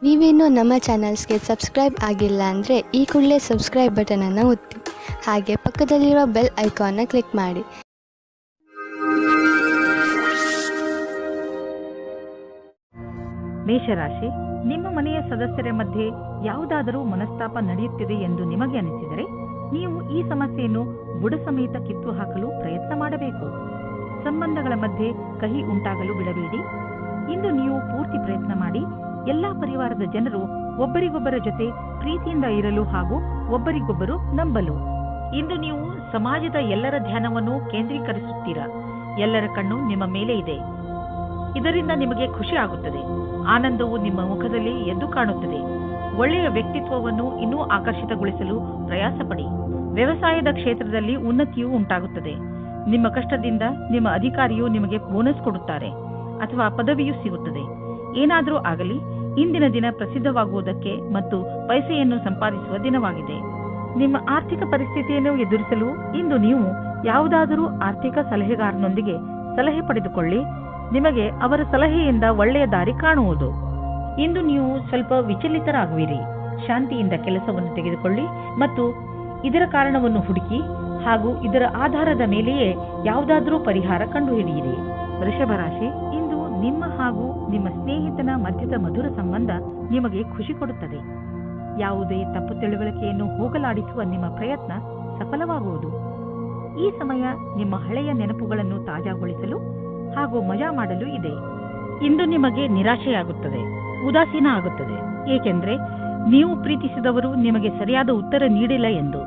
ನೀವೇನೂ ನಮ್ಮ ಚಾನಲ್ಸ್ಗೆ ಸಬ್ಸ್ಕ್ರೈಬ್ ಆಗಿಲ್ಲ ಅಂದರೆ ಈ ಕೂಡಲೇ ಸಬ್ಸ್ಕ್ರೈಬ್ ಬಟನನ್ನು ಒತ್ತಿ, ಹಾಗೆ ಪಕ್ಕದಲ್ಲಿರುವ ಬೆಲ್ ಐಕಾನ್ನ ಕ್ಲಿಕ್ ಮಾಡಿ. ಮೇಷರಾಶಿ, ನಿಮ್ಮ ಮನೆಯ ಸದಸ್ಯರ ಮಧ್ಯೆ ಯಾವುದಾದರೂ ಮನಸ್ತಾಪ ನಡೆಯುತ್ತಿದೆ ಎಂದು ನಿಮಗೆ ಅನಿಸಿದರೆ ನೀವು ಈ ಸಮಸ್ಯೆಯನ್ನು ಬುಡ ಸಮೇತ ಕಿತ್ತು ಹಾಕಲು ಪ್ರಯತ್ನ ಮಾಡಬೇಕು. ಸಂಬಂಧಗಳ ಮಧ್ಯೆ ಕಹಿ ಉಂಟಾಗಲು ಬಿಡಬೇಡಿ. ಇಂದು ನೀವು ಪೂರ್ತಿ ಪ್ರಯತ್ನ ಮಾಡಿ ಎಲ್ಲಾ ಪರಿವಾರದ ಜನರು ಒಬ್ಬರಿಗೊಬ್ಬರ ಜೊತೆ ಪ್ರೀತಿಯಿಂದ ಇರಲು ಹಾಗೂ ಒಬ್ಬರಿಗೊಬ್ಬರು ನಂಬಲು. ಇಂದು ನೀವು ಸಮಾಜದ ಎಲ್ಲರ ಧ್ಯಾನವನ್ನು ಕೇಂದ್ರೀಕರಿಸುತ್ತೀರಾ. ಎಲ್ಲರ ಕಣ್ಣು ನಿಮ್ಮ ಮೇಲೆ ಇದೆ. ಇದರಿಂದ ನಿಮಗೆ ಖುಷಿ ಆಗುತ್ತದೆ. ಆನಂದವು ನಿಮ್ಮ ಮುಖದಲ್ಲಿ ಎದ್ದು ಕಾಣುತ್ತದೆ. ಒಳ್ಳೆಯ ವ್ಯಕ್ತಿತ್ವವನ್ನು ಇನ್ನೂ ಆಕರ್ಷಿತಗೊಳಿಸಲು ಪ್ರಯಾಸ ಪಡಿ. ವ್ಯವಸಾಯದ ಕ್ಷೇತ್ರದಲ್ಲಿ ಉನ್ನತಿಯೂ ಉಂಟಾಗುತ್ತದೆ. ನಿಮ್ಮ ಕಷ್ಟದಿಂದ ನಿಮ್ಮ ಅಧಿಕಾರಿಯು ನಿಮಗೆ ಬೋನಸ್ ಕೊಡುತ್ತಾರೆ ಅಥವಾ ಪದವಿಯೂ ಸಿಗುತ್ತದೆ. ಏನಾದರೂ ಆಗಲಿ, ಇಂದಿನ ದಿನ ಪ್ರಸಿದ್ಧವಾಗುವುದಕ್ಕೆ ಮತ್ತು ಪೈಸೆಯನ್ನು ಸಂಪಾದಿಸುವ ದಿನವಾಗಿದೆ. ನಿಮ್ಮ ಆರ್ಥಿಕ ಪರಿಸ್ಥಿತಿಯನ್ನು ಎದುರಿಸಲು ಇಂದು ನೀವು ಯಾವುದಾದರೂ ಆರ್ಥಿಕ ಸಲಹೆಗಾರನೊಂದಿಗೆ ಸಲಹೆ ಪಡೆದುಕೊಳ್ಳಿ. ನಿಮಗೆ ಅವರ ಸಲಹೆಯಿಂದ ಒಳ್ಳೆಯ ದಾರಿ ಕಾಣುವುದು. ಇಂದು ನೀವು ಸ್ವಲ್ಪ ವಿಚಲಿತರಾಗುವಿರಿ. ಶಾಂತಿಯಿಂದ ಕೆಲಸವನ್ನು ತೆಗೆದುಕೊಳ್ಳಿ ಮತ್ತು ಇದರ ಕಾರಣವನ್ನು ಹುಡುಕಿ ಹಾಗೂ ಇದರ ಆಧಾರದ ಮೇಲೆಯೇ ಯಾವುದಾದರೂ ಪರಿಹಾರ ಕಂಡುಹಿಡಿಯಿರಿ. ವೃಷಭ ರಾಶಿ, ಇಂದು ನಿಮ್ಮ ಹಾಗೂ ನಿಮ್ಮ ಸ್ನೇಹಿತನ ಮಧ್ಯದ ಮಧುರ ಸಂಬಂಧ ನಿಮಗೆ ಖುಷಿ ಕೊಡುತ್ತದೆ. ಯಾವುದೇ ತಪ್ಪು ತಿಳುವಳಿಕೆಯನ್ನು ಹೋಗಲಾಡಿಸುವ ನಿಮ್ಮ ಪ್ರಯತ್ನ ಸಫಲವಾಗುವುದು. ಈ ಸಮಯ ನಿಮ್ಮ ಹಳೆಯ ನೆನಪುಗಳನ್ನು ತಾಜಾಗೊಳಿಸಲು ಹಾಗೂ ಮಜಾ ಮಾಡಲು ಇದೆ. ಇಂದು ನಿಮಗೆ ನಿರಾಶೆಯಾಗುತ್ತದೆ, ಉದಾಸೀನ ಆಗುತ್ತದೆ. ಏಕೆಂದರೆ ನೀವು ಪ್ರೀತಿಸಿದವರು ನಿಮಗೆ ಸರಿಯಾದ ಉತ್ತರ ನೀಡಿಲ್ಲ ಎಂದು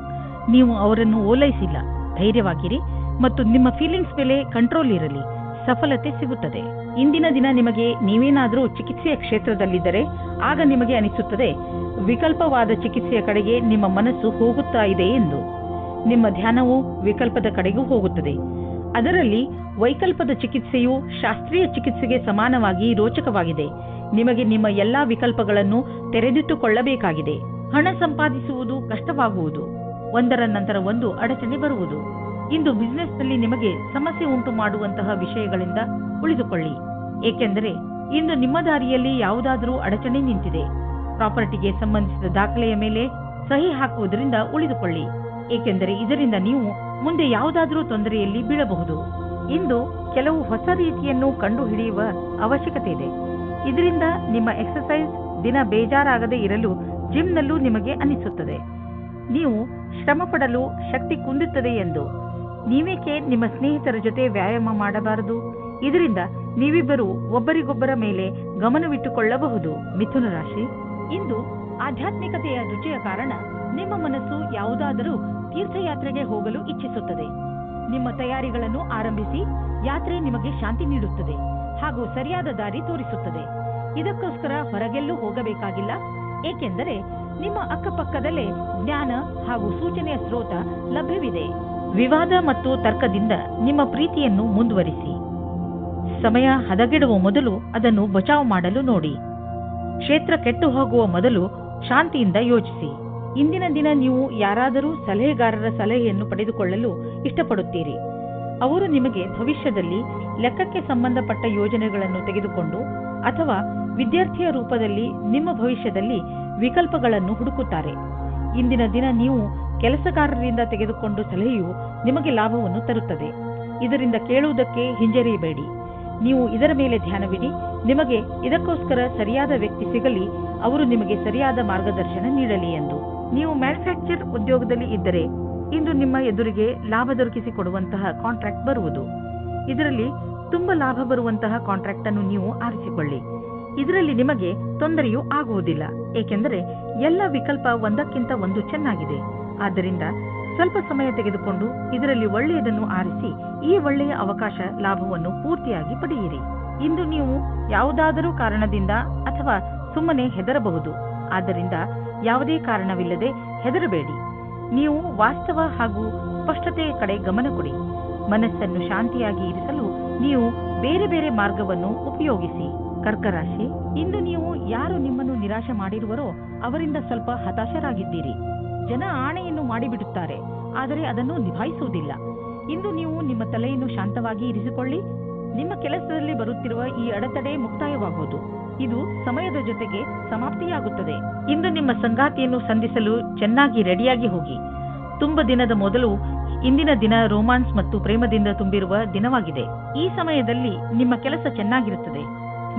ನೀವು ಅವರನ್ನು ಓಲೈಸಿಲ್ಲ. ಧೈರ್ಯವಾಗಿರಿ ಮತ್ತು ನಿಮ್ಮ ಫೀಲಿಂಗ್ಸ್ ಮೇಲೆ ಕಂಟ್ರೋಲ್ ಇರಲಿ. ಸಫಲತೆ ಸಿಗುತ್ತದೆ. ಇಂದಿನ ದಿನ ನಿಮಗೆ ನೀವೇನಾದರೂ ಚಿಕಿತ್ಸೆಯ ಕ್ಷೇತ್ರದಲ್ಲಿದ್ದರೆ ಆಗ ನಿಮಗೆ ಅನಿಸುತ್ತದೆ ವಿಕಲ್ಪವಾದ ಚಿಕಿತ್ಸೆಯ ಕಡೆಗೆ ನಿಮ್ಮ ಮನಸ್ಸು ಹೋಗುತ್ತಾ ಇದೆ ಎಂದು. ನಿಮ್ಮ ಧ್ಯಾನವು ವಿಕಲ್ಪದ ಕಡೆಗೂ ಹೋಗುತ್ತದೆ. ಅದರಲ್ಲಿ ವೈಕಲ್ಪದ ಚಿಕಿತ್ಸೆಯು ಶಾಸ್ತ್ರೀಯ ಚಿಕಿತ್ಸೆಗೆ ಸಮಾನವಾಗಿ ರೋಚಕವಾಗಿದೆ. ನಿಮಗೆ ನಿಮ್ಮ ಎಲ್ಲಾ ವಿಕಲ್ಪಗಳನ್ನು ತೆರೆದಿಟ್ಟುಕೊಳ್ಳಬೇಕಾಗಿದೆ. ಹಣ ಸಂಪಾದಿಸುವುದು ಕಷ್ಟವಾಗುವುದು. ಒಂದರ ನಂತರ ಒಂದು ಅಡಚಣೆ ಬರುವುದು. ಇಂದು ಬಿಸಿನೆಸ್ನಲ್ಲಿ ನಿಮಗೆ ಸಮಸ್ಯೆ ಉಂಟು ಮಾಡುವಂತಹ ವಿಷಯಗಳಿಂದ ಉಳಿದುಕೊಳ್ಳಿ. ಏಕೆಂದರೆ ಇಂದು ನಿಮ್ಮ ದಾರಿಯಲ್ಲಿ ಯಾವುದಾದರೂ ಅಡಚಣೆ ನಿಂತಿದೆ. ಪ್ರಾಪರ್ಟಿಗೆ ಸಂಬಂಧಿಸಿದ ದಾಖಲೆಯ ಮೇಲೆ ಸಹಿ ಹಾಕುವುದರಿಂದ ಉಳಿದುಕೊಳ್ಳಿ. ಏಕೆಂದರೆ ಇದರಿಂದ ನೀವು ಮುಂದೆ ಯಾವುದಾದರೂ ತೊಂದರೆಯಲ್ಲಿ ಬೀಳಬಹುದು. ಇಂದು ಕೆಲವು ಹೊಸ ರೀತಿಯನ್ನು ಕಂಡುಹಿಡಿಯುವ ಅವಶ್ಯಕತೆ ಇದೆ. ಇದರಿಂದ ನಿಮ್ಮ ಎಕ್ಸರ್ಸೈಸ್ ದಿನ ಬೇಜಾರಾಗದೇ ಇರಲು ಜಿಮ್ನಲ್ಲೂ ನಿಮಗೆ ಅನಿಸುತ್ತದೆ. ನೀವು ಶ್ರಮ ಪಡಲು ಶಕ್ತಿ ಕುಂದುತ್ತದೆ ಎಂದು. ನೀವೇಕೆ ನಿಮ್ಮ ಸ್ನೇಹಿತರ ಜೊತೆ ವ್ಯಾಯಾಮ ಮಾಡಬಾರದು? ಇದರಿಂದ ನೀವಿಬ್ಬರು ಒಬ್ಬರಿಗೊಬ್ಬರ ಮೇಲೆ ಗಮನವಿಟ್ಟುಕೊಳ್ಳಬಹುದು. ಮಿಥುನ ರಾಶಿ, ಇಂದು ಆಧ್ಯಾತ್ಮಿಕತೆಯ ರುಚಿಯ ಕಾರಣ ನಿಮ್ಮ ಮನಸ್ಸು ಯಾವುದಾದರೂ ತೀರ್ಥಯಾತ್ರೆಗೆ ಹೋಗಲು ಇಚ್ಛಿಸುತ್ತದೆ. ನಿಮ್ಮ ತಯಾರಿಗಳನ್ನು ಆರಂಭಿಸಿ. ಯಾತ್ರೆ ನಿಮಗೆ ಶಾಂತಿ ನೀಡುತ್ತದೆ ಹಾಗೂ ಸರಿಯಾದ ದಾರಿ ತೋರಿಸುತ್ತದೆ. ಇದಕ್ಕೋಸ್ಕರ ಹೊರಗೆಲ್ಲೂ ಹೋಗಬೇಕಾಗಿಲ್ಲ. ಏಕೆಂದರೆ ನಿಮ್ಮ ಅಕ್ಕಪಕ್ಕದಲ್ಲೇ ಜ್ಞಾನ ಹಾಗೂ ಸೂಚನೆಯ ಸ್ರೋತ ಲಭ್ಯವಿದೆ. ವಿವಾದ ಮತ್ತು ತರ್ಕದಿಂದ ನಿಮ್ಮ ಪ್ರೀತಿಯನ್ನು ಮುಂದುವರಿಸಿ. ಸಮಯ ಹದಗೆಡುವ ಮೊದಲು ಅದನ್ನು ಬಚಾವ್ ಮಾಡಲು ನೋಡಿ. ಕ್ಷೇತ್ರ ಕೆಟ್ಟು ಹೋಗುವ ಮೊದಲು ಶಾಂತಿಯಿಂದ ಯೋಚಿಸಿ. ಇಂದಿನ ದಿನ ನೀವು ಯಾರಾದರೂ ಸಲಹೆಗಾರರ ಸಲಹೆಯನ್ನು ಪಡೆದುಕೊಳ್ಳಲು ಇಷ್ಟಪಡುತ್ತೀರಿ. ಅವರು ನಿಮಗೆ ಭವಿಷ್ಯದಲ್ಲಿ ಲೆಕ್ಕಕ್ಕೆ ಸಂಬಂಧಪಟ್ಟ ಯೋಜನೆಗಳನ್ನು ತೆಗೆದುಕೊಂಡು ಅಥವಾ ವಿದ್ಯಾರ್ಥಿಯ ರೂಪದಲ್ಲಿ ನಿಮ್ಮ ಭವಿಷ್ಯದಲ್ಲಿ ವಿಕಲ್ಪಗಳನ್ನು ಹುಡುಕುತ್ತಾರೆ. ಇಂದಿನ ದಿನ ನೀವು ಕೆಲಸಗಾರರಿಂದ ತೆಗೆದುಕೊಂಡು ಸಲಹೆಯು ನಿಮಗೆ ಲಾಭವನ್ನು ತರುತ್ತದೆ. ಇದರಿಂದ ಕೇಳುವುದಕ್ಕೆ ಹಿಂಜರಿಯಬೇಡಿ. ನೀವು ಇದರ ಮೇಲೆ ಧ್ಯಾನವಿಡಿ. ನಿಮಗೆ ಇದಕ್ಕೋಸ್ಕರ ಸರಿಯಾದ ವ್ಯಕ್ತಿ ಸಿಗಲಿ, ಅವರು ನಿಮಗೆ ಸರಿಯಾದ ಮಾರ್ಗದರ್ಶನ ನೀಡಲಿ ಎಂದು. ನೀವು ಮ್ಯಾನುಫ್ಯಾಕ್ಚರ್ ಉದ್ಯೋಗದಲ್ಲಿ ಇದ್ದರೆ ಇಂದು ನಿಮ್ಮ ಎದುರಿಗೆ ಲಾಭ ದೊರಕಿಸಿಕೊಡುವಂತಹ ಕಾಂಟ್ರಾಕ್ಟ್ ಬರುವುದು. ಇದರಲ್ಲಿ ತುಂಬಾ ಲಾಭ ಬರುವಂತಹ ಕಾಂಟ್ರಾಕ್ಟ್ ಅನ್ನು ನೀವು ಆರಿಸಿಕೊಳ್ಳಿ. ಇದರಲ್ಲಿ ನಿಮಗೆ ತೊಂದರೆಯೂ ಆಗುವುದಿಲ್ಲ. ಏಕೆಂದರೆ ಎಲ್ಲ ವಿಕಲ್ಪ ಒಂದಕ್ಕಿಂತ ಒಂದು ಚೆನ್ನಾಗಿದೆ. ಆದ್ದರಿಂದ ಸ್ವಲ್ಪ ಸಮಯ ತೆಗೆದುಕೊಂಡು ಇದರಲ್ಲಿ ಒಳ್ಳೆಯದನ್ನು ಆರಿಸಿ ಈ ಒಳ್ಳೆಯ ಅವಕಾಶ ಲಾಭವನ್ನು ಪೂರ್ತಿಯಾಗಿ ಪಡೆಯಿರಿ. ಇಂದು ನೀವು ಯಾವುದಾದರೂ ಕಾರಣದಿಂದ ಅಥವಾ ಸುಮ್ಮನೆ ಹೆದರಬಹುದು. ಆದ್ದರಿಂದ ಯಾವುದೇ ಕಾರಣವಿಲ್ಲದೆ ಹೆದರಬೇಡಿ. ನೀವು ವಾಸ್ತವ ಹಾಗೂ ಸ್ಪಷ್ಟತೆಯ ಕಡೆ ಗಮನ ಕೊಡಿ. ಮನಸ್ಸನ್ನು ಶಾಂತಿಯಾಗಿ ಇರಿಸಲು ನೀವು ಬೇರೆ ಬೇರೆ ಮಾರ್ಗವನ್ನು ಉಪಯೋಗಿಸಿ. ಕರ್ಕರಾಶಿ, ಇಂದು ನೀವು ಯಾರು ನಿಮ್ಮನ್ನು ನಿರಾಶೆ ಮಾಡಿರುವರೋ ಅವರಿಂದ ಸ್ವಲ್ಪ ಹತಾಶರಾಗಿದ್ದೀರಿ. ಜನ ಆಣೆಯನ್ನು ಮಾಡಿಬಿಡುತ್ತಾರೆ, ಆದರೆ ಅದನ್ನು ನಿಭಾಯಿಸುವುದಿಲ್ಲ. ಇಂದು ನೀವು ನಿಮ್ಮ ತಲೆಯನ್ನು ಶಾಂತವಾಗಿ ಇರಿಸಿಕೊಳ್ಳಿ. ನಿಮ್ಮ ಕೆಲಸದಲ್ಲಿ ಬರುತ್ತಿರುವ ಈ ಅಡೆತಡೆ ಮುಕ್ತಾಯವಾಗುವುದು. ಇದು ಸಮಯದ ಜೊತೆಗೆ ಸಮಾಪ್ತಿಯಾಗುತ್ತದೆ. ಇಂದು ನಿಮ್ಮ ಸಂಗಾತಿಯನ್ನು ಸಂಧಿಸಲು ಚೆನ್ನಾಗಿ ರೆಡಿಯಾಗಿ ಹೋಗಿ. ತುಂಬ ದಿನದ ಮೊದಲು ಇಂದಿನ ದಿನ ರೋಮಾನ್ಸ್ ಮತ್ತು ಪ್ರೇಮದಿಂದ ತುಂಬಿರುವ ದಿನವಾಗಿದೆ. ಈ ಸಮಯದಲ್ಲಿ ನಿಮ್ಮ ಕೆಲಸ ಚೆನ್ನಾಗಿರುತ್ತದೆ.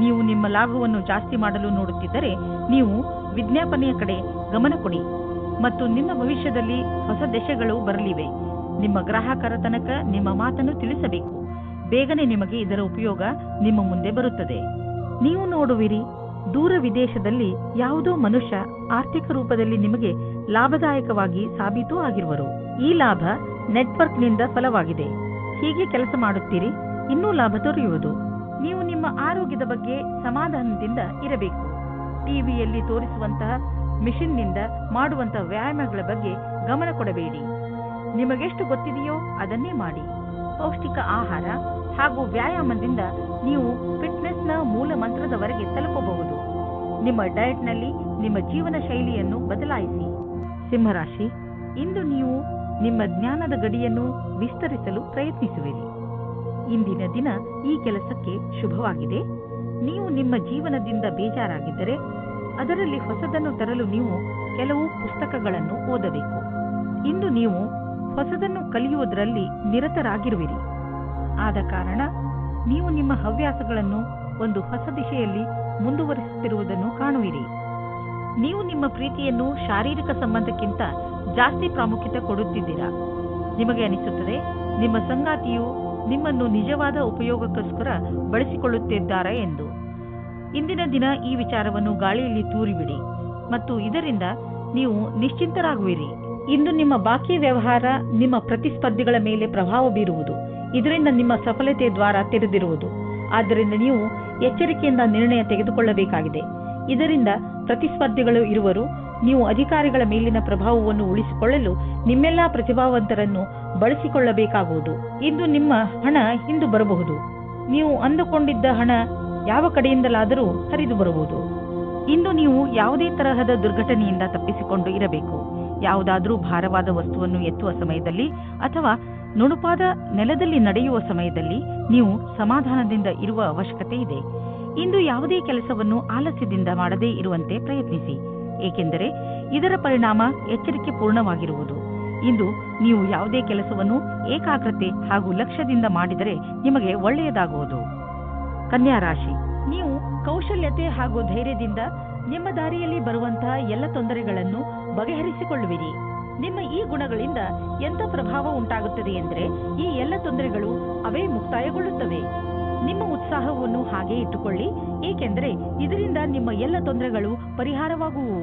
ನೀವು ನಿಮ್ಮ ಲಾಭವನ್ನು ಜಾಸ್ತಿ ಮಾಡಲು ನೋಡುತ್ತಿದ್ದರೆ ನೀವು ವಿಜ್ಞಾಪನೆಯ ಕಡೆ ಗಮನ ಕೊಡಿ ಮತ್ತು ನಿಮ್ಮ ಭವಿಷ್ಯದಲ್ಲಿ ಹೊಸ ದೆಸೆಗಳು ಬರಲಿವೆ. ನಿಮ್ಮ ಗ್ರಾಹಕರ ತನಕ ನಿಮ್ಮ ಮಾತನ್ನು ತಿಳಿಸಬೇಕು. ಬೇಗನೆ ನಿಮಗೆ ಇದರ ಉಪಯೋಗ ನಿಮ್ಮ ಮುಂದೆ ಬರುತ್ತದೆ. ನೀವು ನೋಡುವಿರಿ, ದೂರ ವಿದೇಶದಲ್ಲಿ ಯಾವುದೋ ಮನುಷ್ಯ ಆರ್ಥಿಕ ರೂಪದಲ್ಲಿ ನಿಮಗೆ ಲಾಭದಾಯಕವಾಗಿ ಸಾಬೀತು ಆಗಿರುವರು. ಈ ಲಾಭ ನೆಟ್ವರ್ಕ್ನಿಂದ ಫಲವಾಗಿದೆ. ಹೀಗೆ ಕೆಲಸ ಮಾಡುತ್ತೀರಿ, ಇನ್ನೂ ಲಾಭ ದೊರೆಯುವುದು. ನೀವು ನಿಮ್ಮ ಆರೋಗ್ಯದ ಬಗ್ಗೆ ಸಮಾಧಾನದಿಂದ ಇರಬೇಕು. ಟಿವಿಯಲ್ಲಿ ತೋರಿಸುವಂತಹ ಮಿಷನ್ನಿಂದ ಮಾಡುವಂತಹ ವ್ಯಾಯಾಮಗಳ ಬಗ್ಗೆ ಗಮನ ಕೊಡಬೇಡಿ. ನಿಮಗೆಷ್ಟು ಗೊತ್ತಿದೆಯೋ ಅದನ್ನೇ ಮಾಡಿ. ಪೌಷ್ಟಿಕ ಆಹಾರ ಹಾಗೂ ವ್ಯಾಯಾಮದಿಂದ ನೀವು ಫಿಟ್ನೆಸ್ನ ಮೂಲ ಮಂತ್ರದವರೆಗೆ ತಲುಪಬಹುದು. ನಿಮ್ಮ ಡಯಟ್ನಲ್ಲಿ ನಿಮ್ಮ ಜೀವನ ಶೈಲಿಯನ್ನು ಬದಲಾಯಿಸಿ. ಸಿಂಹರಾಶಿ, ಇಂದು ನೀವು ನಿಮ್ಮ ಜ್ಞಾನದ ಗಡಿಯನ್ನು ವಿಸ್ತರಿಸಲು ಪ್ರಯತ್ನಿಸುವಿರಿ. ಇಂದಿನ ದಿನ ಈ ಕೆಲಸಕ್ಕೆ ಶುಭವಾಗಿದೆ. ನೀವು ನಿಮ್ಮ ಜೀವನದಿಂದ ಬೇಜಾರಾಗಿದ್ದರೆ ಅದರಲ್ಲಿ ಹೊಸದನ್ನು ತರಲು ನೀವು ಕೆಲವು ಪುಸ್ತಕಗಳನ್ನು ಓದಬೇಕು. ಇಂದು ನೀವು ಹೊಸದನ್ನು ಕಲಿಯುವುದರಲ್ಲಿ ನಿರತರಾಗಿರುವಿರಿ. ಆದ ಕಾರಣ ನೀವು ನಿಮ್ಮ ಹವ್ಯಾಸಗಳನ್ನು ಒಂದು ಹೊಸ ದಿಶೆಯಲ್ಲಿ ಮುಂದುವರಿಸುತ್ತಿರುವುದನ್ನು ಕಾಣುವಿರಿ. ನೀವು ನಿಮ್ಮ ಪ್ರೀತಿಯನ್ನು ಶಾರೀರಿಕ ಸಂಬಂಧಕ್ಕಿಂತ ಜಾಸ್ತಿ ಪ್ರಾಮುಖ್ಯತೆ ಕೊಡುತ್ತಿದ್ದೀರಾ. ನಿಮಗೆ ಅನಿಸುತ್ತದೆ ನಿಮ್ಮ ಸಂಗಾತಿಯು ನಿಮ್ಮನ್ನು ನಿಜವಾದ ಉಪಯೋಗಕ್ಕೋಸ್ಕರ ಬಳಸಿಕೊಳ್ಳುತ್ತಿದ್ದಾರೆ ಎಂದು. ಇಂದಿನ ದಿನ ಈ ವಿಚಾರವನ್ನು ಗಾಳಿಯಲ್ಲಿ ತೂರಿಬಿಡಿ ಮತ್ತು ಇದರಿಂದ ನೀವು ನಿಶ್ಚಿಂತರಾಗುವಿರಿ. ಇಂದು ನಿಮ್ಮ ಬಾಕಿ ವ್ಯವಹಾರ ನಿಮ್ಮ ಪ್ರತಿಸ್ಪರ್ಧಿಗಳ ಮೇಲೆ ಪ್ರಭಾವ ಬೀರುವುದು. ಇದರಿಂದ ನಿಮ್ಮ ಸಫಲತೆ ದ್ವಾರ ತೆರೆದಿರುವುದು. ಆದ್ದರಿಂದ ನೀವು ಎಚ್ಚರಿಕೆಯಿಂದ ನಿರ್ಣಯ ತೆಗೆದುಕೊಳ್ಳಬೇಕಾಗಿದೆ. ಇದರಿಂದ ಪ್ರತಿಸ್ಪರ್ಧಿಗಳು ಇರುವರು. ನೀವು ಅಧಿಕಾರಿಗಳ ಮೇಲಿನ ಪ್ರಭಾವವನ್ನು ಉಳಿಸಿಕೊಳ್ಳಲು ನಿಮ್ಮೆಲ್ಲಾ ಪ್ರತಿಭಾವಂತರನ್ನು ಬಳಸಿಕೊಳ್ಳಬೇಕಾಗುವುದು. ಇಂದು ನಿಮ್ಮ ಹಣ ಹಿಂದು ಬರಬಹುದು. ನೀವು ಅಂದುಕೊಂಡಿದ್ದ ಹಣ ಯಾವ ಕಡೆಯಿಂದಲಾದರೂ ಹರಿದು ಬರಬಹುದು. ಇಂದು ನೀವು ಯಾವುದೇ ತರಹದ ದುರ್ಘಟನೆಯಿಂದ ತಪ್ಪಿಸಿಕೊಂಡು ಇರಬೇಕು. ಯಾವುದಾದರೂ ಭಾರವಾದ ವಸ್ತುವನ್ನು ಎತ್ತುವ ಸಮಯದಲ್ಲಿ ಅಥವಾ ನುಣುಪಾದ ನೆಲದಲ್ಲಿ ನಡೆಯುವ ಸಮಯದಲ್ಲಿ ನೀವು ಸಮಾಧಾನದಿಂದ ಇರುವ ಅವಶ್ಯಕತೆ ಇದೆ. ಇಂದು ಯಾವುದೇ ಕೆಲಸವನ್ನು ಆಲಸ್ಯದಿಂದ ಮಾಡದೇ ಇರುವಂತೆ ಪ್ರಯತ್ನಿಸಿ, ಏಕೆಂದರೆ ಇದರ ಪರಿಣಾಮ ಎಚ್ಚರಿಕೆ ಪೂರ್ಣವಾಗಿರುವುದು. ಇಂದು ನೀವು ಯಾವುದೇ ಕೆಲಸವನ್ನು ಏಕಾಗ್ರತೆ ಹಾಗೂ ಲಕ್ಷ್ಯದಿಂದ ಮಾಡಿದರೆ ನಿಮಗೆ ಒಳ್ಳೆಯದಾಗುವುದು. ಕನ್ಯಾ ರಾಶಿ, ನೀವು ಕೌಶಲ್ಯತೆ ಹಾಗೂ ಧೈರ್ಯದಿಂದ ನಿಮ್ಮ ದಾರಿಯಲ್ಲಿ ಬರುವಂತಹ ಎಲ್ಲ ತೊಂದರೆಗಳನ್ನು ಬಗೆಹರಿಸಿಕೊಳ್ಳುವಿರಿ. ನಿಮ್ಮ ಈ ಗುಣಗಳಿಂದ ಎಂಥ ಪ್ರಭಾವ ಉಂಟಾಗುತ್ತದೆ ಎಂದರೆ ಈ ಎಲ್ಲ ತೊಂದರೆಗಳು ಅವೇ ಮುಕ್ತಾಯಗೊಳ್ಳುತ್ತವೆ. ನಿಮ್ಮ ಉತ್ಸಾಹವನ್ನು ಹಾಗೆ ಇಟ್ಟುಕೊಳ್ಳಿ, ಏಕೆಂದರೆ ಇದರಿಂದ ನಿಮ್ಮ ಎಲ್ಲ ತೊಂದರೆಗಳು ಪರಿಹಾರವಾಗುವು.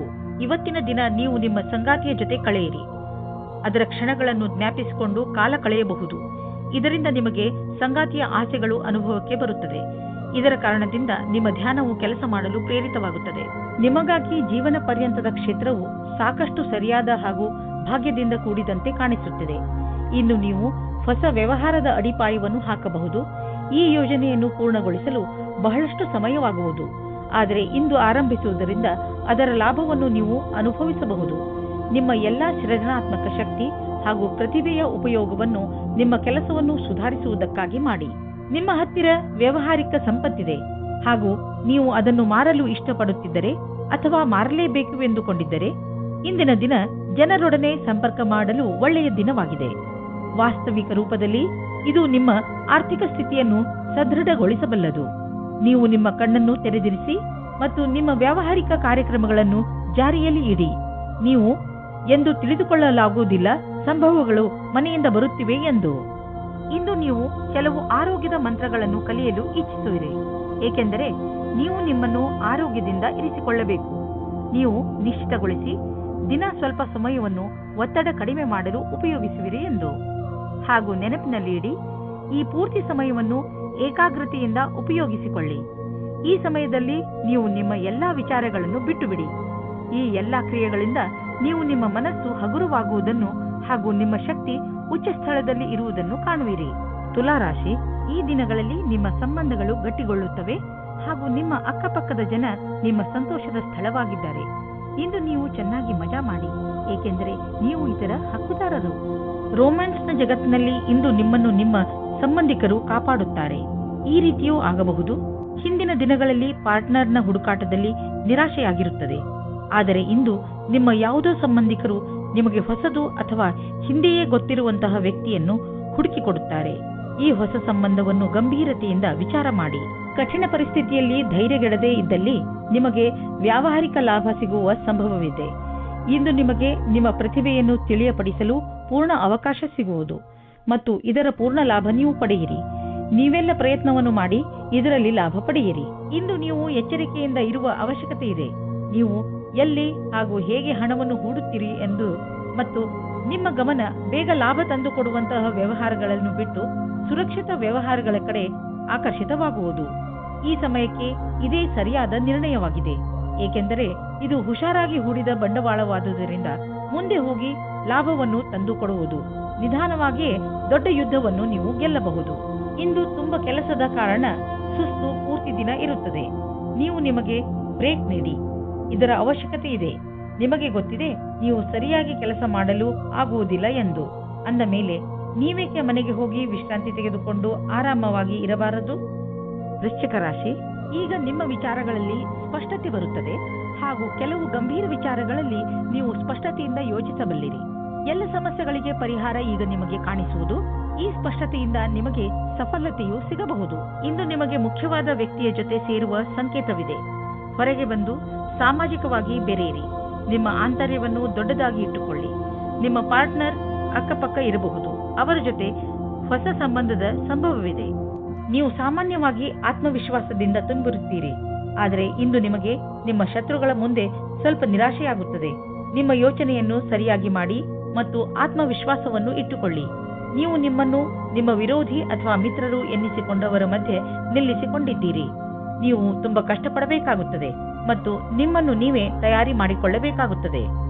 ಇವತ್ತಿನ ದಿನ ನೀವು ನಿಮ್ಮ ಸಂಗಾತಿಯ ಜೊತೆ ಕಳೆಯಿರಿ. ಅದರ ಕ್ಷಣಗಳನ್ನು ಜ್ಞಾಪಿಸಿಕೊಂಡು ಕಾಲ ಕಳೆಯಬಹುದು. ಇದರಿಂದ ನಿಮಗೆ ಸಂಗಾತಿಯ ಆಸೆಗಳು ಅನುಭವಕ್ಕೆ ಬರುತ್ತದೆ. ಇದರ ಕಾರಣದಿಂದ ನಿಮ್ಮ ಧ್ಯಾನವು ಕೆಲಸ ಮಾಡಲು ಪ್ರೇರಿತವಾಗುತ್ತದೆ. ನಿಮಗಾಗಿ ಜೀವನ ಪರ್ಯಂತದ ಕ್ಷೇತ್ರವು ಸಾಕಷ್ಟು ಸರಿಯಾದ ಹಾಗೂ ಭಾಗ್ಯದಿಂದ ಕೂಡಿದಂತೆ ಕಾಣಿಸುತ್ತಿದೆ. ಇನ್ನು ನೀವು ಹೊಸ ವ್ಯವಹಾರದ ಅಡಿಪಾಯವನ್ನು ಹಾಕಬಹುದು. ಈ ಯೋಜನೆಯನ್ನು ಪೂರ್ಣಗೊಳಿಸಲು ಬಹಳಷ್ಟು ಸಮಯವಾಗುವುದು. ಆದರೆ ಇಂದು ಆರಂಭಿಸುವುದರಿಂದ ಅದರ ಲಾಭವನ್ನು ನೀವು ಅನುಭವಿಸಬಹುದು. ನಿಮ್ಮ ಎಲ್ಲಾ ಸೃಜನಾತ್ಮಕ ಶಕ್ತಿ ಹಾಗೂ ಪ್ರತಿಭೆಯ ಉಪಯೋಗವನ್ನು ನಿಮ್ಮ ಕೆಲಸವನ್ನು ಸುಧಾರಿಸುವುದಕ್ಕಾಗಿ ಮಾಡಿ. ನಿಮ್ಮ ಹತ್ತಿರ ವ್ಯಾವಹಾರಿಕ ಸಂಪತ್ತಿದೆ ಹಾಗೂ ನೀವು ಅದನ್ನು ಮಾರಲು ಇಷ್ಟಪಡುತ್ತಿದ್ದರೆ ಅಥವಾ ಮಾರಲೇಬೇಕು ಎಂದುಕೊಂಡಿದ್ದರೆ ಇಂದಿನ ದಿನ ಜನರೊಡನೆ ಸಂಪರ್ಕ ಮಾಡಲು ಒಳ್ಳೆಯ ದಿನವಾಗಿದೆ. ವಾಸ್ತವಿಕ ರೂಪದಲ್ಲಿ ಇದು ನಿಮ್ಮ ಆರ್ಥಿಕ ಸ್ಥಿತಿಯನ್ನು ಸದೃಢಗೊಳಿಸಬಲ್ಲದು. ನೀವು ನಿಮ್ಮ ಕಣ್ಣನ್ನು ತೆರೆದಿರಿಸಿ ಮತ್ತು ನಿಮ್ಮ ವ್ಯಾವಹಾರಿಕ ಕಾರ್ಯಕ್ರಮಗಳನ್ನು ಜಾರಿಯಲ್ಲಿ ಇಡಿ. ನೀವು ಎಂದು ತಿಳಿದುಕೊಳ್ಳಲಾಗುವುದಿಲ್ಲ ಸಂಭವಗಳು ಮನೆಯಿಂದ ಬರುತ್ತಿವೆ ಎಂದು. ಇಂದು ನೀವು ಕೆಲವು ಆರೋಗ್ಯದ ಮಂತ್ರಗಳನ್ನು ಕಲಿಯಲು ಇಚ್ಛಿಸುವಿರಿ, ಏಕೆಂದರೆ ನೀವು ನಿಮ್ಮನ್ನು ಆರೋಗ್ಯದಿಂದ ಇರಿಸಿಕೊಳ್ಳಬೇಕು. ನೀವು ನಿಶ್ಚಿತಗೊಳಿಸಿ ದಿನ ಸ್ವಲ್ಪ ಸಮಯವನ್ನು ಒತ್ತಡ ಕಡಿಮೆ ಮಾಡಲು ಉಪಯೋಗಿಸುವಿರಿ ಎಂದು. ಹಾಗೂ ನೆನಪಿನಲ್ಲಿ ಇಡಿ, ಈ ಪೂರ್ತಿ ಸಮಯವನ್ನು ಏಕಾಗ್ರತೆಯಿಂದ ಉಪಯೋಗಿಸಿಕೊಳ್ಳಿ. ಈ ಸಮಯದಲ್ಲಿ ನೀವು ನಿಮ್ಮ ಎಲ್ಲಾ ವಿಚಾರಗಳನ್ನು ಬಿಟ್ಟು ಬಿಡಿ. ಈ ಎಲ್ಲಾ ಕ್ರಿಯೆಗಳಿಂದ ನೀವು ನಿಮ್ಮ ಮನಸ್ಸು ಹಗುರವಾಗುವುದನ್ನು ಹಾಗೂ ನಿಮ್ಮ ಶಕ್ತಿ ಉಚ್ಚ ಸ್ಥಳದಲ್ಲಿ ಇರುವುದನ್ನು ಕಾಣುವಿರಿ. ತುಲಾರಾಶಿ, ಈ ದಿನಗಳಲ್ಲಿ ನಿಮ್ಮ ಸಂಬಂಧಗಳು ಗಟ್ಟಿಗೊಳ್ಳುತ್ತವೆ ಹಾಗೂ ನಿಮ್ಮ ಅಕ್ಕಪಕ್ಕದ ಜನ ನಿಮ್ಮ ಸಂತೋಷದ ಸ್ಥಳವಾಗಿದ್ದಾರೆ. ಇಂದು ನೀವು ಚೆನ್ನಾಗಿ ಮಜಾ ಮಾಡಿ, ಏಕೆಂದರೆ ನೀವು ಇದರ ಹಕ್ಕುದಾರರು. ರೋಮ್ಯಾನ್ಸ್ನ ಜಗತ್ತಿನಲ್ಲಿ ಇಂದು ನಿಮ್ಮನ್ನು ನಿಮ್ಮ ಸಂಬಂಧಿಕರು ಕಾಪಾಡುತ್ತಾರೆ. ಈ ರೀತಿಯೂ ಆಗಬಹುದು. ಹಿಂದಿನ ದಿನಗಳಲ್ಲಿ ಪಾರ್ಟ್ನರ್ನ ಹುಡುಕಾಟದಲ್ಲಿ ನಿರಾಶೆಯಾಗಿರುತ್ತದೆ. ಆದರೆ ಇಂದು ನಿಮ್ಮ ಯಾವುದೋ ಸಂಬಂಧಿಕರು ನಿಮಗೆ ಹೊಸದು ಅಥವಾ ಹಿಂದೆಯೇ ಗೊತ್ತಿರುವಂತಹ ವ್ಯಕ್ತಿಯನ್ನು ಹುಡುಕಿಕೊಡುತ್ತಾರೆ. ಈ ಹೊಸ ಸಂಬಂಧವನ್ನು ಗಂಭೀರತೆಯಿಂದ ವಿಚಾರ ಮಾಡಿ. ಕಠಿಣ ಪರಿಸ್ಥಿತಿಯಲ್ಲಿ ಧೈರ್ಯಗೆಡದೇ ಇದ್ದಲ್ಲಿ ನಿಮಗೆ ವ್ಯಾವಹಾರಿಕ ಲಾಭ ಸಿಗುವ ಸಂಭವವಿದೆ. ಇಂದು ನಿಮಗೆ ನಿಮ್ಮ ಪ್ರತಿಭೆಯನ್ನು ತಿಳಿಯಪಡಿಸಲು ಪೂರ್ಣ ಅವಕಾಶ ಸಿಗುವುದು ಮತ್ತು ಇದರ ಪೂರ್ಣ ಲಾಭ ನೀವು ಪಡೆಯಿರಿ. ನೀವೆಲ್ಲ ಪ್ರಯತ್ನವನ್ನು ಮಾಡಿ ಇದರಲ್ಲಿ ಲಾಭ ಪಡೆಯಿರಿ. ಇಂದು ನೀವು ಎಚ್ಚರಿಕೆಯಿಂದ ಇರುವ ಅವಶ್ಯಕತೆ ಇದೆ. ನೀವು ಎಲ್ಲಿ ಹಾಗೂ ಹೇಗೆ ಹಣವನ್ನು ಹೂಡುತ್ತೀರಿ ಎಂದು ಮತ್ತು ನಿಮ್ಮ ಗಮನ ಬೇಗ ಲಾಭ ತಂದುಕೊಡುವಂತಹ ವ್ಯವಹಾರಗಳನ್ನು ಬಿಟ್ಟು ಸುರಕ್ಷಿತ ವ್ಯವಹಾರಗಳ ಕಡೆ ಆಕರ್ಷಿತವಾಗುವುದು. ಈ ಸಮಯಕ್ಕೆ ಇದೇ ಸರಿಯಾದ ನಿರ್ಣಯವಾಗಿದೆ, ಏಕೆಂದರೆ ಇದು ಹುಷಾರಾಗಿ ಹೂಡಿದ ಬಂಡವಾಳವಾದುದರಿಂದ ಮುಂದೆ ಹೋಗಿ ಲಾಭವನ್ನು ತಂದುಕೊಡುವುದು. ನಿಧಾನವಾಗಿಯೇ ದೊಡ್ಡ ಯುದ್ಧವನ್ನು ನೀವು ಗೆಲ್ಲಬಹುದು. ಇಂದು ತುಂಬಾ ಕೆಲಸದ ಕಾರಣ ಸುಸ್ತು ಪೂರ್ತಿ ದಿನ ಇರುತ್ತದೆ. ನೀವು ನಿಮಗೆ ಬ್ರೇಕ್ ನೀಡಿ, ಇದರ ಅವಶ್ಯಕತೆ ಇದೆ. ನಿಮಗೆ ಗೊತ್ತಿದೆ ನೀವು ಸರಿಯಾಗಿ ಕೆಲಸ ಮಾಡಲು ಆಗುವುದಿಲ್ಲ ಎಂದು. ಅಂದ ಮೇಲೆ ನೀವೇಕೆ ಮನೆಗೆ ಹೋಗಿ ವಿಶ್ರಾಂತಿ ತೆಗೆದುಕೊಂಡು ಆರಾಮವಾಗಿ ಇರಬಾರದು? ವೃಶ್ಚಿಕ ರಾಶಿ, ಈಗ ನಿಮ್ಮ ವಿಚಾರಗಳಲ್ಲಿ ಸ್ಪಷ್ಟತೆ ಬರುತ್ತದೆ ಹಾಗೂ ಕೆಲವು ಗಂಭೀರ ವಿಚಾರಗಳಲ್ಲಿ ನೀವು ಸ್ಪಷ್ಟತೆಯಿಂದ ಯೋಚಿಸಬಲ್ಲಿರಿ. ಎಲ್ಲ ಸಮಸ್ಯೆಗಳಿಗೆ ಪರಿಹಾರ ಈಗ ನಿಮಗೆ ಕಾಣಿಸುವುದು. ಈ ಸ್ಪಷ್ಟತೆಯಿಂದ ನಿಮಗೆ ಸಫಲತೆಯೂ ಸಿಗಬಹುದು. ಇಂದು ನಿಮಗೆ ಮುಖ್ಯವಾದ ವ್ಯಕ್ತಿಯ ಜೊತೆ ಸೇರುವ ಸಂಕೇತವಿದೆ. ಹೊರಗೆ ಬಂದು ಸಾಮಾಜಿಕವಾಗಿ ಬೆರೆಯಿರಿ. ನಿಮ್ಮ ಆಂತರ್ಯವನ್ನು ದೊಡ್ಡದಾಗಿ ಇಟ್ಟುಕೊಳ್ಳಿ. ನಿಮ್ಮ ಪಾರ್ಟ್ನರ್ ಅಕ್ಕಪಕ್ಕ ಇರಬಹುದು. ಅವರ ಜೊತೆ ಹೊಸ ಸಂಬಂಧದ ಸಂಭವವಿದೆ. ನೀವು ಸಾಮಾನ್ಯವಾಗಿ ಆತ್ಮವಿಶ್ವಾಸದಿಂದ ತುಂಬಿರುತ್ತೀರಿ. ಆದರೆ ಇಂದು ನಿಮಗೆ ನಿಮ್ಮ ಶತ್ರುಗಳ ಮುಂದೆ ಸ್ವಲ್ಪ ನಿರಾಶೆಯಾಗುತ್ತದೆ. ನಿಮ್ಮ ಯೋಚನೆಯನ್ನು ಸರಿಯಾಗಿ ಮಾಡಿ ಮತ್ತು ಆತ್ಮವಿಶ್ವಾಸವನ್ನು ಇಟ್ಟುಕೊಳ್ಳಿ. ನೀವು ನಿಮ್ಮನ್ನು ನಿಮ್ಮ ವಿರೋಧಿ ಅಥವಾ ಮಿತ್ರರು ಎನ್ನಿಸಿಕೊಂಡವರ ಮಧ್ಯೆ ನಿಲ್ಲಿಸಿಕೊಂಡಿದ್ದೀರಿ. ನೀವು ತುಂಬಾ ಕಷ್ಟಪಡಬೇಕಾಗುತ್ತದೆ ಮತ್ತು ನಿಮ್ಮನ್ನು ನೀವೇ ತಯಾರಿ ಮಾಡಿಕೊಳ್ಳಬೇಕಾಗುತ್ತದೆ.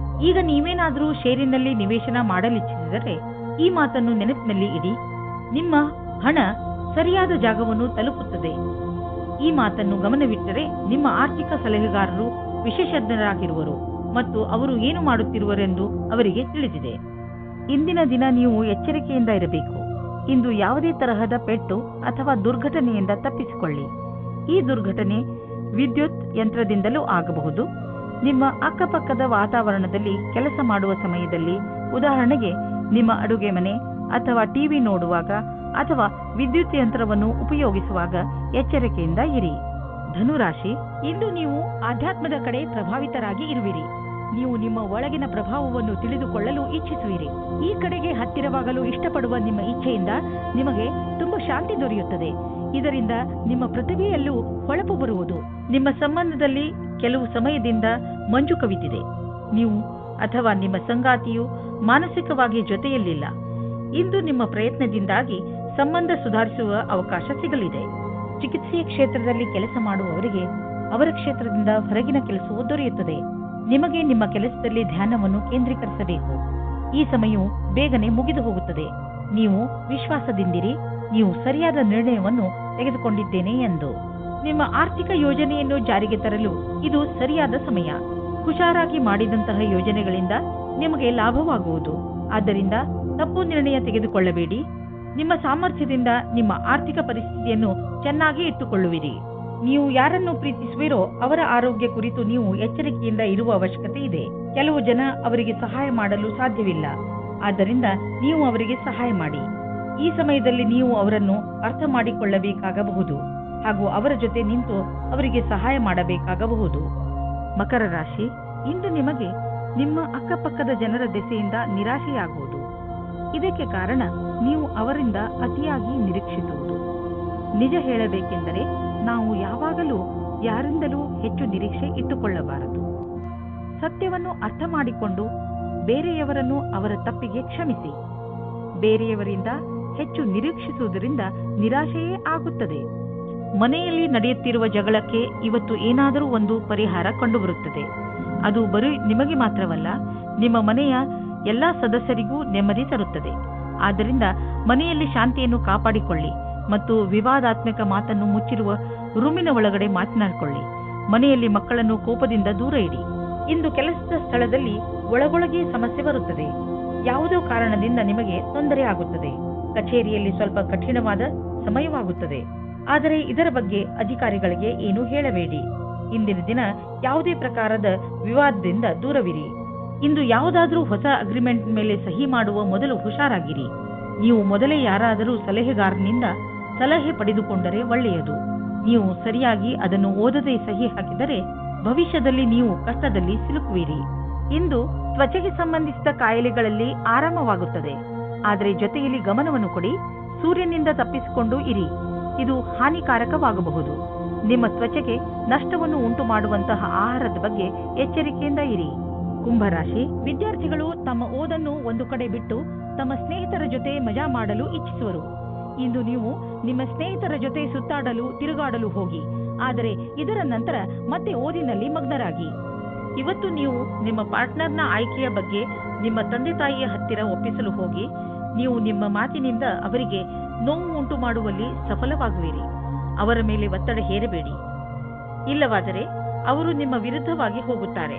ಈಗ ನೀವೇನಾದರೂ ಷೇರಿನಲ್ಲಿ ನಿವೇಶನ ಮಾಡಲಿಚ್ಛಿಸಿದರೆ ಈ ಮಾತನ್ನು ನೆನಪಿನಲ್ಲಿ ಇಡಿ. ನಿಮ್ಮ ಹಣ ಸರಿಯಾದ ಜಾಗವನ್ನು ತಲುಪುತ್ತದೆ. ಈ ಮಾತನ್ನು ಗಮನವಿಟ್ಟರೆ ನಿಮ್ಮ ಆರ್ಥಿಕ ಸಲಹೆಗಾರರು ವಿಶೇಷಜ್ಞರಾಗಿರುವರು ಮತ್ತು ಅವರು ಏನು ಮಾಡುತ್ತಿರುವರೆಂದು ಅವರಿಗೆ ತಿಳಿದಿದೆ. ಇಂದಿನ ದಿನ ನೀವು ಎಚ್ಚರಿಕೆಯಿಂದ ಇರಬೇಕು. ಇಂದು ಯಾವುದೇ ತರಹದ ಪೆಟ್ಟು ಅಥವಾ ದುರ್ಘಟನೆಯಿಂದ ತಪ್ಪಿಸಿಕೊಳ್ಳಿ. ಈ ದುರ್ಘಟನೆ ವಿದ್ಯುತ್ ಯಂತ್ರದಿಂದಲೂ ಆಗಬಹುದು. ನಿಮ್ಮ ಅಕ್ಕಪಕ್ಕದ ವಾತಾವರಣದಲ್ಲಿ ಕೆಲಸ ಮಾಡುವ ಸಮಯದಲ್ಲಿ, ಉದಾಹರಣೆಗೆ ನಿಮ್ಮ ಅಡುಗೆ ಮನೆ ಅಥವಾ ಟಿವಿ ನೋಡುವಾಗ ಅಥವಾ ವಿದ್ಯುತ್ ಯಂತ್ರವನ್ನು ಉಪಯೋಗಿಸುವಾಗ ಎಚ್ಚರಿಕೆಯಿಂದ ಇರಿ. ಧನುರಾಶಿ, ಇಂದು ನೀವು ಆಧ್ಯಾತ್ಮದ ಕಡೆ ಪ್ರಭಾವಿತರಾಗಿ ಇರುವಿರಿ. ನೀವು ನಿಮ್ಮ ಒಳಗಿನ ಪ್ರಭಾವವನ್ನು ತಿಳಿದುಕೊಳ್ಳಲು ಇಚ್ಛಿಸುವಿರಿ. ಈ ಕಡೆಗೆ ಹತ್ತಿರವಾಗಲು ಇಷ್ಟಪಡುವ ನಿಮ್ಮ ಇಚ್ಛೆಯಿಂದ ನಿಮಗೆ ತುಂಬಾ ಶಾಂತಿ ದೊರೆಯುತ್ತದೆ. ಇದರಿಂದ ನಿಮ್ಮ ಪ್ರತಿಭೆಯಲ್ಲೂ ಹೊಳಪು ಬರುವುದು. ನಿಮ್ಮ ಸಂಬಂಧದಲ್ಲಿ ಕೆಲವು ಸಮಯದಿಂದ ಮಂಜು ಕವಿದಿದೆ. ನೀವು ಅಥವಾ ನಿಮ್ಮ ಸಂಗಾತಿಯು ಮಾನಸಿಕವಾಗಿ ಜೊತೆಯಲ್ಲಿಲ್ಲ. ಇಂದು ನಿಮ್ಮ ಪ್ರಯತ್ನದಿಂದಾಗಿ ಸಂಬಂಧ ಸುಧಾರಿಸುವ ಅವಕಾಶ ಸಿಗಲಿದೆ. ಚಿಕಿತ್ಸೆಯ ಕ್ಷೇತ್ರದಲ್ಲಿ ಕೆಲಸ ಮಾಡುವವರಿಗೆ ಅವರ ಕ್ಷೇತ್ರದಿಂದ ಹೊರಗಿನ ಕೆಲಸವು ದೊರೆಯುತ್ತದೆ. ನಿಮಗೆ ನಿಮ್ಮ ಕೆಲಸದಲ್ಲಿ ಧ್ಯಾನವನ್ನು ಕೇಂದ್ರೀಕರಿಸಬೇಕು. ಈ ಸಮಯವು ಬೇಗನೆ ಮುಗಿದು ಹೋಗುತ್ತದೆ. ನೀವು ವಿಶ್ವಾಸದಿಂದಿರಿ. ನೀವು ಸರಿಯಾದ ನಿರ್ಣಯವನ್ನು ತೆಗೆದುಕೊಂಡಿದ್ದೇನೆ ಎಂದು. ನಿಮ್ಮ ಆರ್ಥಿಕ ಯೋಜನೆಯನ್ನು ಜಾರಿಗೆ ತರಲು ಇದು ಸರಿಯಾದ ಸಮಯ. ಹುಷಾರಾಗಿ ಮಾಡಿದಂತಹ ಯೋಜನೆಗಳಿಂದ ನಿಮಗೆ ಲಾಭವಾಗುವುದು. ಆದ್ದರಿಂದ ತಪ್ಪು ನಿರ್ಣಯ ತೆಗೆದುಕೊಳ್ಳಬೇಡಿ. ನಿಮ್ಮ ಸಾಮರ್ಥ್ಯದಿಂದ ನಿಮ್ಮ ಆರ್ಥಿಕ ಪರಿಸ್ಥಿತಿಯನ್ನು ಚೆನ್ನಾಗಿ ಇಟ್ಟುಕೊಳ್ಳುವಿರಿ. ನೀವು ಯಾರನ್ನು ಪ್ರೀತಿಸುವಿರೋ ಅವರ ಆರೋಗ್ಯ ಕುರಿತು ನೀವು ಎಚ್ಚರಿಕೆಯಿಂದ ಇರುವ ಅವಶ್ಯಕತೆ ಇದೆ. ಕೆಲವು ಜನ ಅವರಿಗೆ ಸಹಾಯ ಮಾಡಲು ಸಾಧ್ಯವಿಲ್ಲ. ಆದ್ದರಿಂದ ನೀವು ಅವರಿಗೆ ಸಹಾಯ ಮಾಡಿ. ಈ ಸಮಯದಲ್ಲಿ ನೀವು ಅವರನ್ನು ಅರ್ಥ ಮಾಡಿಕೊಳ್ಳಬೇಕಾಗಬಹುದು ಹಾಗೂ ಅವರ ಜೊತೆ ನಿಂತು ಅವರಿಗೆ ಸಹಾಯ ಮಾಡಬೇಕಾಗಬಹುದು. ಮಕರ ರಾಶಿ, ಇಂದು ನಿಮಗೆ ನಿಮ್ಮ ಅಕ್ಕಪಕ್ಕದ ಜನರ ದೆಸೆಯಿಂದ ನಿರಾಶೆಯಾಗುವುದು. ಇದಕ್ಕೆ ಕಾರಣ ನೀವು ಅವರಿಂದ ಅತಿಯಾಗಿ ನಿರೀಕ್ಷಿಸುವುದು. ನಿಜ ಹೇಳಬೇಕೆಂದರೆ ನಾವು ಯಾವಾಗಲೂ ಯಾರಿಂದಲೂ ಹೆಚ್ಚು ನಿರೀಕ್ಷೆ ಇಟ್ಟುಕೊಳ್ಳಬಾರದು. ಸತ್ಯವನ್ನು ಅರ್ಥ ಮಾಡಿಕೊಂಡು ಬೇರೆಯವರನ್ನು ಅವರ ತಪ್ಪಿಗೆ ಕ್ಷಮಿಸಿ. ಬೇರೆಯವರಿಂದ ಹೆಚ್ಚು ನಿರೀಕ್ಷಿಸುವುದರಿಂದ ನಿರಾಶೆಯೇ ಆಗುತ್ತದೆ. ಮನೆಯಲ್ಲಿ ನಡೆಯುತ್ತಿರುವ ಜಗಳಕ್ಕೆ ಇವತ್ತು ಏನಾದರೂ ಒಂದು ಪರಿಹಾರ ಕಂಡುಬರುತ್ತದೆ. ಅದು ಬರೀ ನಿಮಗೆ ಮಾತ್ರವಲ್ಲ, ನಿಮ್ಮ ಮನೆಯ ಎಲ್ಲಾ ಸದಸ್ಯರಿಗೂ ನೆಮ್ಮದಿ ತರುತ್ತದೆ. ಆದ್ದರಿಂದ ಮನೆಯಲ್ಲಿ ಶಾಂತಿಯನ್ನು ಕಾಪಾಡಿಕೊಳ್ಳಿ ಮತ್ತು ವಿವಾದಾತ್ಮಕ ಮಾತನ್ನು ಮುಚ್ಚಿರುವ ರೂಮಿನ ಒಳಗಡೆ ಮಾತನಾಡಿಕೊಳ್ಳಿ. ಮನೆಯಲ್ಲಿ ಮಕ್ಕಳನ್ನು ಕೋಪದಿಂದ ದೂರ ಇಡಿ. ಇಂದು ಕೆಲಸದ ಸ್ಥಳದಲ್ಲಿ ಒಳಗೊಳಗೆ ಸಮಸ್ಯೆ ಬರುತ್ತದೆ. ಯಾವುದೋ ಕಾರಣದಿಂದ ನಿಮಗೆ ತೊಂದರೆ ಆಗುತ್ತದೆ. ಕಚೇರಿಯಲ್ಲಿ ಸ್ವಲ್ಪ ಕಠಿಣವಾದ ಸಮಯವಾಗುತ್ತದೆ. ಆದರೆ ಇದರ ಬಗ್ಗೆ ಅಧಿಕಾರಿಗಳಿಗೆ ಏನೂ ಹೇಳಬೇಡಿ. ಇಂದಿನ ದಿನ ಯಾವುದೇ ಪ್ರಕಾರದ ವಿವಾದದಿಂದ ದೂರವಿರಿ. ಇಂದು ಯಾವುದಾದ್ರೂ ಹೊಸ ಅಗ್ರಿಮೆಂಟ್ ಮೇಲೆ ಸಹಿ ಮಾಡುವ ಮೊದಲು ಹುಷಾರಾಗಿರಿ. ನೀವು ಮೊದಲೇ ಯಾರಾದರೂ ಸಲಹೆಗಾರನಿಂದ ಸಲಹೆ ಪಡೆದುಕೊಂಡರೆ ಒಳ್ಳೆಯದು. ನೀವು ಸರಿಯಾಗಿ ಅದನ್ನು ಓದದೆ ಸಹಿ ಹಾಕಿದರೆ ಭವಿಷ್ಯದಲ್ಲಿ ನೀವು ಕಷ್ಟದಲ್ಲಿ ಸಿಲುಕುವಿರಿ. ಇಂದು ತ್ವಚೆಗೆ ಸಂಬಂಧಿಸಿದ ಕಾಯಿಲೆಗಳಲ್ಲಿ ಆರಾಮವಾಗುತ್ತದೆ. ಆದರೆ ಜೊತೆಯಲ್ಲಿ ಗಮನವನ್ನು ಕೊಡಿ. ಸೂರ್ಯನಿಂದ ತಪ್ಪಿಸಿಕೊಂಡು ಇರಿ. ಇದು ಹಾನಿಕಾರಕವಾಗಬಹುದು. ನಿಮ್ಮ ತ್ವಚೆಗೆ ನಷ್ಟವನ್ನು ಉಂಟು ಮಾಡುವಂತಹ ಆಹಾರದ ಬಗ್ಗೆ ಎಚ್ಚರಿಕೆಯಿಂದ ಇರಿ. ಕುಂಭರಾಶಿ ವಿದ್ಯಾರ್ಥಿಗಳು ತಮ್ಮ ಓದನ್ನು ಒಂದು ಕಡೆ ಬಿಟ್ಟು ತಮ್ಮ ಸ್ನೇಹಿತರ ಜೊತೆ ಮಜಾ ಮಾಡಲು ಇಚ್ಛಿಸುವರು. ಇಂದು ನೀವು ನಿಮ್ಮ ಸ್ನೇಹಿತರ ಜೊತೆ ಸುತ್ತಾಡಲು ತಿರುಗಾಡಲು ಹೋಗಿ. ಆದರೆ ಇದರ ನಂತರ ಮತ್ತೆ ಓದಿನಲ್ಲಿ ಮಗ್ನರಾಗಿ. ಇವತ್ತು ನೀವು ನಿಮ್ಮ ಪಾರ್ಟ್ನರ್ನ ಆಯ್ಕೆಯ ಬಗ್ಗೆ ನಿಮ್ಮ ತಂದೆ ತಾಯಿಯ ಹತ್ತಿರ ಒಪ್ಪಿಸಲು ಹೋಗಿ ನೀವು ನಿಮ್ಮ ಮಾತಿನಿಂದ ಅವರಿಗೆ ನೋವು ಉಂಟು ಮಾಡುವಲ್ಲಿ ಸಫಲವಾಗುವಿರಿ. ಅವರ ಮೇಲೆ ಒತ್ತಡ ಹೇರಬೇಡಿ. ಇಲ್ಲವಾದರೆ ಅವರು ನಿಮ್ಮ ವಿರುದ್ಧವಾಗಿ ಹೋಗುತ್ತಾರೆ.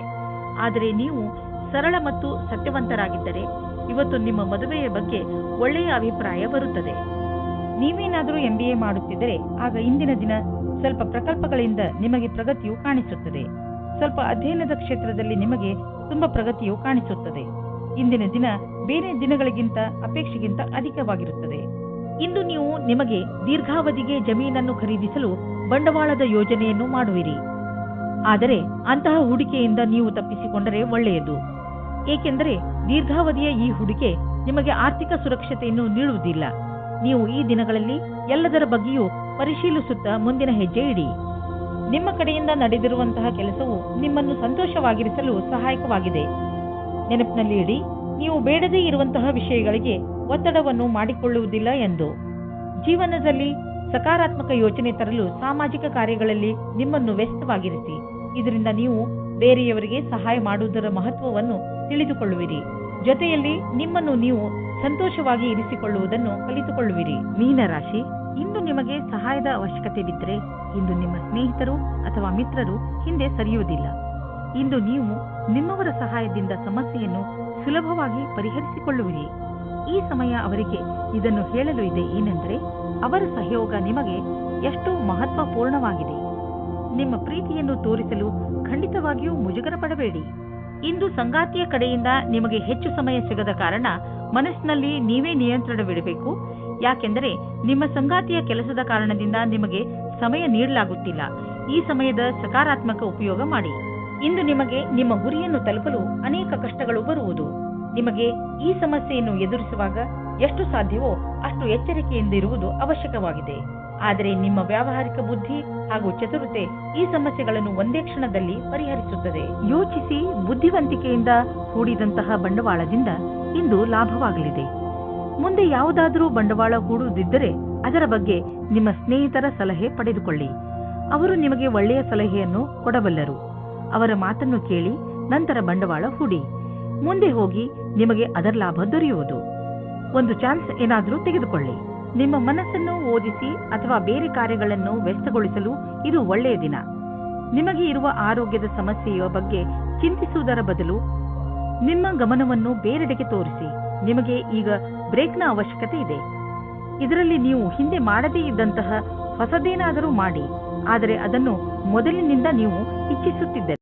ಆದರೆ ನೀವು ಸರಳ ಮತ್ತು ಸತ್ಯವಂತರಾಗಿದ್ದರೆ ಇವತ್ತು ನಿಮ್ಮ ಮದುವೆಯ ಬಗ್ಗೆ ಒಳ್ಳೆಯ ಅಭಿಪ್ರಾಯ ಬರುತ್ತದೆ. ನೀವೇನಾದರೂ MBA ಮಾಡುತ್ತಿದ್ದರೆ ಆಗ ಇಂದಿನ ದಿನ ಸ್ವಲ್ಪ ಪ್ರಕಲ್ಪಗಳಿಂದ ನಿಮಗೆ ಪ್ರಗತಿಯು ಕಾಣಿಸುತ್ತದೆ. ಸ್ವಲ್ಪ ಅಧ್ಯಯನದ ಕ್ಷೇತ್ರದಲ್ಲಿ ನಿಮಗೆ ತುಂಬಾ ಪ್ರಗತಿಯು ಕಾಣಿಸುತ್ತದೆ. ಇಂದಿನ ದಿನ ಬೇರೆ ದಿನಗಳಿಗಿಂತ ಅಪೇಕ್ಷೆಗಿಂತ ಅಧಿಕವಾಗಿರುತ್ತದೆ. ಇಂದು ನೀವು ನಿಮಗೆ ದೀರ್ಘಾವಧಿಗೆ ಜಮೀನನ್ನು ಖರೀದಿಸಲು ಬಂಡವಾಳದ ಯೋಜನೆಯನ್ನು ಮಾಡುವಿರಿ. ಆದರೆ ಅಂತಹ ಹೂಡಿಕೆಯಿಂದ ನೀವು ತಪ್ಪಿಸಿಕೊಂಡರೆ ಒಳ್ಳೆಯದು. ಏಕೆಂದರೆ ದೀರ್ಘಾವಧಿಯ ಈ ಹೂಡಿಕೆ ನಿಮಗೆ ಆರ್ಥಿಕ ಸುರಕ್ಷತೆಯನ್ನು ನೀಡುವುದಿಲ್ಲ. ನೀವು ಈ ದಿನಗಳಲ್ಲಿ ಎಲ್ಲದರ ಬಗ್ಗೆಯೂ ಪರಿಶೀಲಿಸುತ್ತಾ ಮುಂದಿನ ಹೆಜ್ಜೆ ಇಡಿ. ನಿಮ್ಮ ಕಡೆಯಿಂದ ನಡೆದಿರುವಂತಹ ಕೆಲಸವು ನಿಮ್ಮನ್ನು ಸಂತೋಷವಾಗಿರಿಸಲು ಸಹಾಯಕವಾಗಿದೆ. ನೆನಪಿನಲ್ಲಿ ಇಡಿ, ನೀವು ಬೇಡದೇ ಇರುವಂತಹ ವಿಷಯಗಳಿಗೆ ಒತ್ತಡವನ್ನು ಮಾಡಿಕೊಳ್ಳುವುದಿಲ್ಲ ಎಂದು. ಜೀವನದಲ್ಲಿ ಸಕಾರಾತ್ಮಕ ಯೋಚನೆ ತರಲು ಸಾಮಾಜಿಕ ಕಾರ್ಯಗಳಲ್ಲಿ ನಿಮ್ಮನ್ನು ವ್ಯಸ್ತವಾಗಿರಿಸಿ. ಇದರಿಂದ ನೀವು ಬೇರೆಯವರಿಗೆ ಸಹಾಯ ಮಾಡುವುದರ ಮಹತ್ವವನ್ನು ತಿಳಿದುಕೊಳ್ಳುವಿರಿ. ಜೊತೆಯಲ್ಲಿ ನಿಮ್ಮನ್ನು ನೀವು ಸಂತೋಷವಾಗಿ ಇರಿಸಿಕೊಳ್ಳುವುದನ್ನು ಕಲಿತುಕೊಳ್ಳುವಿರಿ. ಮೀನರಾಶಿ ಇಂದು ನಿಮಗೆ ಸಹಾಯದ ಅವಶ್ಯಕತೆ ಬಿದ್ದರೆ ಇಂದು ನಿಮ್ಮ ಸ್ನೇಹಿತರು ಅಥವಾ ಮಿತ್ರರು ಹಿಂದೆ ಸರಿಯುವುದಿಲ್ಲ. ಇಂದು ನೀವು ನಿಮ್ಮವರ ಸಹಾಯದಿಂದ ಸಮಸ್ಯೆಯನ್ನು ಸುಲಭವಾಗಿ ಪರಿಹರಿಸಿಕೊಳ್ಳುವಿರಿ. ಈ ಸಮಯ ಅವರಿಗೆ ಇದನ್ನು ಹೇಳಲು ಇದೆ ಏನೆಂದರೆ ಅವರ ಸಹಯೋಗ ನಿಮಗೆ ಎಷ್ಟು ಮಹತ್ವಪೂರ್ಣವಾಗಿದೆ. ನಿಮ್ಮ ಪ್ರೀತಿಯನ್ನು ತೋರಿಸಲು ಖಂಡಿತವಾಗಿಯೂ ಮುಜುಗರ ಪಡಬೇಡಿ. ಇಂದು ಸಂಗಾತಿಯ ಕಡೆಯಿಂದ ನಿಮಗೆ ಹೆಚ್ಚು ಸಮಯ ಸಿಗದ ಕಾರಣ ಮನಸ್ಸಿನಲ್ಲಿ ನೀವೇ ನಿಯಂತ್ರಣವಿಡಬೇಕು. ಯಾಕೆಂದರೆ ನಿಮ್ಮ ಸಂಗಾತಿಯ ಕೆಲಸದ ಕಾರಣದಿಂದ ನಿಮಗೆ ಸಮಯ ನೀಡಲಾಗುತ್ತಿಲ್ಲ. ಈ ಸಮಯದ ಸಕಾರಾತ್ಮಕ ಉಪಯೋಗ ಮಾಡಿ. ಇಂದು ನಿಮಗೆ ನಿಮ್ಮ ಗುರಿಯನ್ನು ತಲುಪಲು ಅನೇಕ ಕಷ್ಟಗಳು ಬರುವುದು. ನಿಮಗೆ ಈ ಸಮಸ್ಯೆಯನ್ನು ಎದುರಿಸುವಾಗ ಎಷ್ಟು ಸಾಧ್ಯವೋ ಅಷ್ಟು ಎಚ್ಚರಿಕೆಯಿಂದ ಇರುವುದು ಅವಶ್ಯಕವಾಗಿದೆ. ಆದರೆ ನಿಮ್ಮ ವ್ಯಾವಹಾರಿಕ ಬುದ್ಧಿ ಹಾಗೂ ಚತುರತೆ ಈ ಸಮಸ್ಯೆಗಳನ್ನು ಒಂದೇ ಕ್ಷಣದಲ್ಲಿ ಪರಿಹರಿಸುತ್ತದೆ. ಯೋಚಿಸಿ ಬುದ್ಧಿವಂತಿಕೆಯಿಂದ ಹೂಡಿದಂತಹ ಬಂಡವಾಳದಿಂದ ಇಂದು ಲಾಭವಾಗಲಿದೆ. ಮುಂದೆ ಯಾವುದಾದರೂ ಬಂಡವಾಳ ಹೂಡುವುದಿದ್ದರೆ ಅದರ ಬಗ್ಗೆ ನಿಮ್ಮ ಸ್ನೇಹಿತರ ಸಲಹೆ ಪಡೆದುಕೊಳ್ಳಿ. ಅವರು ನಿಮಗೆ ಒಳ್ಳೆಯ ಸಲಹೆಯನ್ನು ಕೊಡಬಲ್ಲರು. ಅವರ ಮಾತನ್ನು ಕೇಳಿ ನಂತರ ಬಂಡವಾಳ ಹೂಡಿ. ಮುಂದೆ ಹೋಗಿ ನಿಮಗೆ ಅದರ ಲಾಭ ದೊರೆಯುವುದು. ಒಂದು ಚಾನ್ಸ್ ಏನಾದರೂ ತೆಗೆದುಕೊಳ್ಳಿ. ನಿಮ್ಮ ಮನಸ್ಸನ್ನು ಓದಿಸಿ ಅಥವಾ ಬೇರೆ ಕಾರ್ಯಗಳನ್ನು ವ್ಯಸ್ತಗೊಳಿಸಲು ಇದು ಒಳ್ಳೆಯ ದಿನ. ನಿಮಗೆ ಇರುವ ಆರೋಗ್ಯದ ಸಮಸ್ಯೆಯ ಬಗ್ಗೆ ಚಿಂತಿಸುವುದರ ಬದಲು ನಿಮ್ಮ ಗಮನವನ್ನು ಬೇರೆಡೆಗೆ ತೋರಿಸಿ. ನಿಮಗೆ ಈಗ ಬ್ರೇಕ್ನ ಅವಶ್ಯಕತೆ ಇದೆ. ಇದರಲ್ಲಿ ನೀವು ಹಿಂದೆ ಮಾಡದೇ ಇದ್ದಂತಹ ಹೊಸದೇನಾದರೂ ಮಾಡಿ. ಆದರೆ ಅದನ್ನು ಮೊದಲಿನಿಂದ ನೀವು ಇಚ್ಛಿಸುತ್ತಿದ್ದರೆ